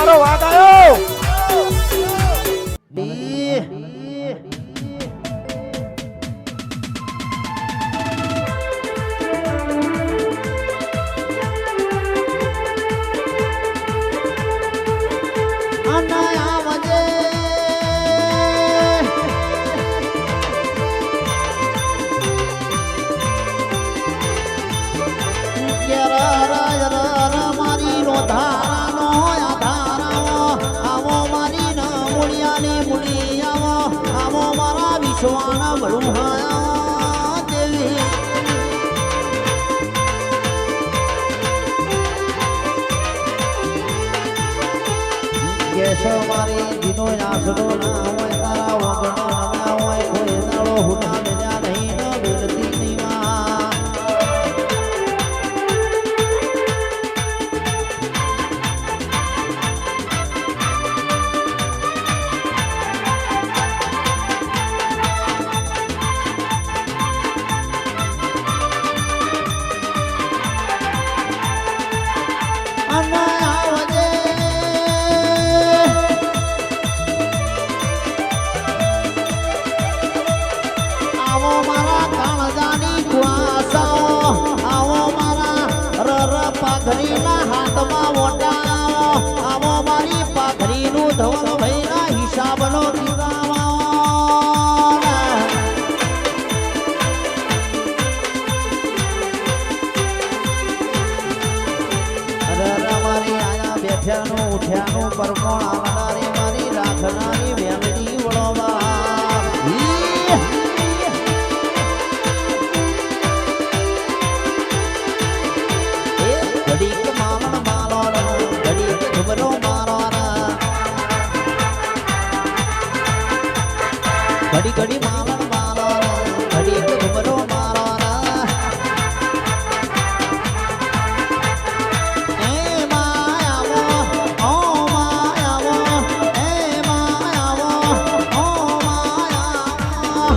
મારો વાઘ આવ્યો. વિશ્વાના બળુહાયા દેવી કેશવ મારી દિનો નાસડો ના હોય તારા વગણો ના હોય કોઈ દાડો હુના મેળ્યા નહીં ન વેલતી નીવા પાઘરીના હાથમાં મોટા આવો મારી પાઘરીનું ધવલ ભૈરા હિસાબનો મારી આયા બેઠ્યાનું ઉઠ્યાનું પરમોણ આવનારી મારી રાખનારી વેલડી વળવા ઘડી ઘડી માલણ મારો ઘડી ઘુમરો મારો એ માયાવો ઓ માયાવો એ માયાવો ઓ માયાવો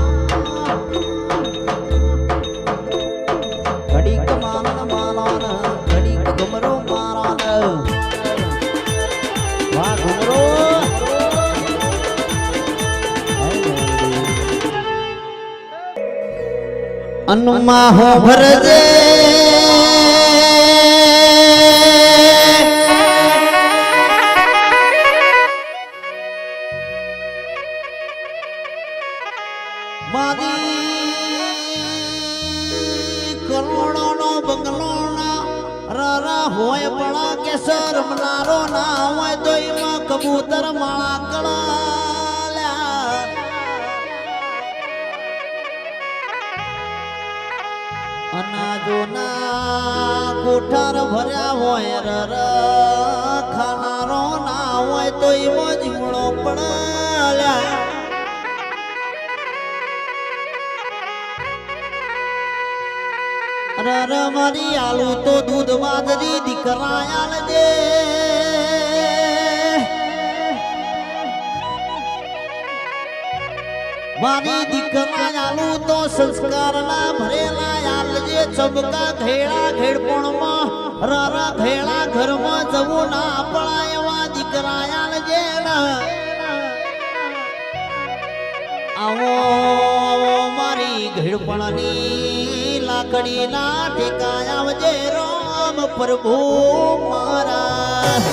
ઘડી માલણ મારો ઘડી ઘુમરો મારો વાહ ઘુમરો અનુમા હો ભરજે મારી કરોડોનો બંગલોના રરા હોય પડા કેસર મનારો ના હોય તો એમાં કબૂતર માળા કળા અનાજોના કોઠાર ભર્યા હોય રર ખાનારો ના હોય તો એમાં જીવડો પડ્યા રર મારી આલુ તો દૂધ વાદરી દીકરા આલજે મારી દીકરા આલુ તો સંસ્કારના ભરેલા આલજે ચબકા ઘેડા ઘેડપણમાં રારા ઘેડા ઘરમાં જવું ના પડાય એવા દીકરા આલજે આવો મારી ઘેડપણની લાકડીના ઠેકા આવજે રામ પ્રભુ મારા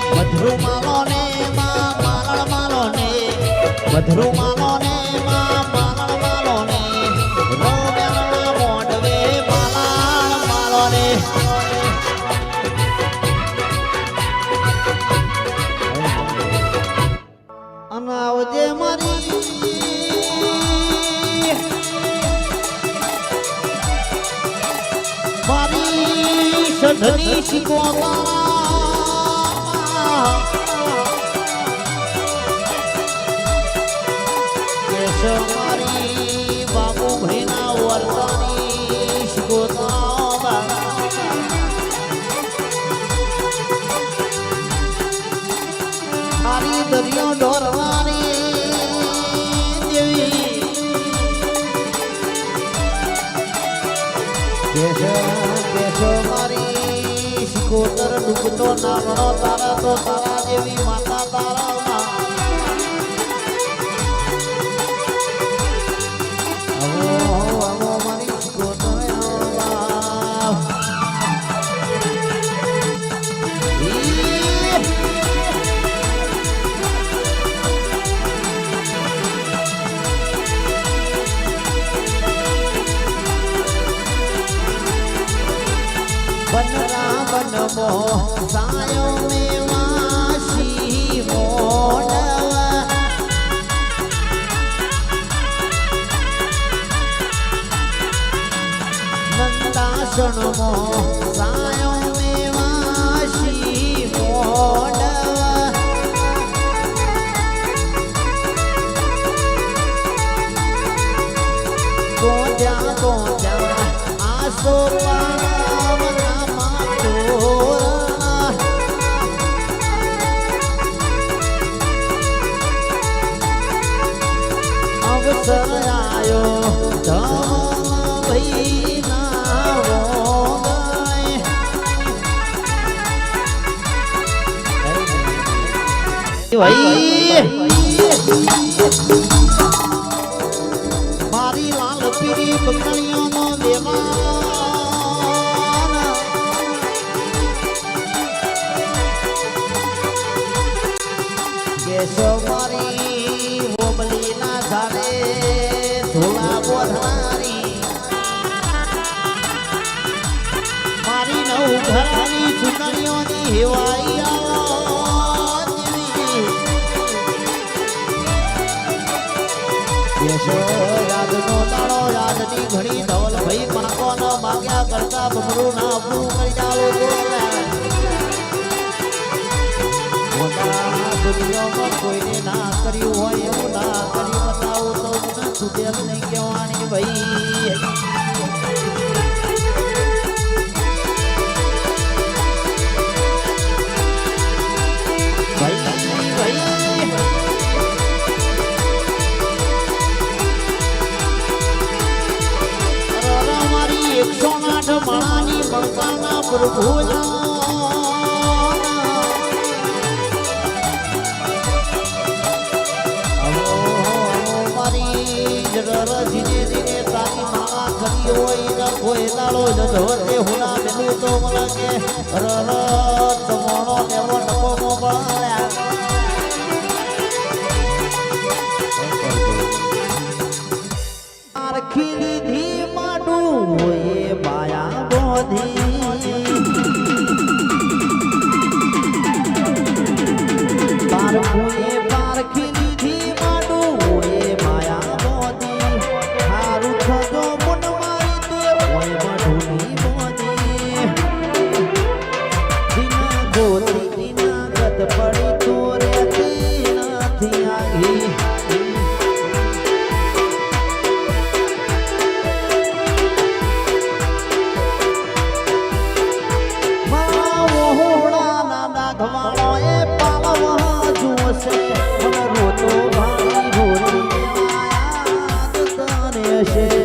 મધુર માલો ને માં માલણ માલો ને મધુર માલો ને માં માલણ માલો ને રોમેલના મોઢવે માલણ માલો ને અનાવજે મારી મારી સધની શીખવા મારી બાબુ ભાઈના વર્તાની શીખોતા નામણો તારા તો તારા જેવી માતા તારા बनमो सायो में वाशी मोडवा नंदासन मो सायो में वाशी मोडवा गोजा आसो सरायो भाई ना मारी लाल पीरी बकरियों नो देवा केशो मारी ધોળા બોધનારી મારી નવ ઘરાની ચૂંટણીઓની હેવાઈ યાદનો દાડો યાદની ઘડી ધવલ ભાઈ પાકો ન માગ્યા કરતા બમરું ના આપણું કરી જાવ દુનિયામાં કોઈને ના કર્યું હોય એવું ના કરી બતાવું તો મને સુધેર નહીં કહેવાની ભાઈ મારી 108 માળાની બળકાના પ્રભુ ધીરે ધીરે તારી માળા કરી હોય ને કોઈ દાડો જધવતે હુના મેલું તો મને કે ચમોણો લેવો નકો મોબાળ્યા આરખી લીધી માડું એ બાયા બોધી પારખુએ પારખી લીધી માડું એ માયા પડી તો રેતી નથી આગી હોળાના દાઘવાળો એ પાલવા જોશે મને રોતો ભાઈ રોતી યાદ કરે છે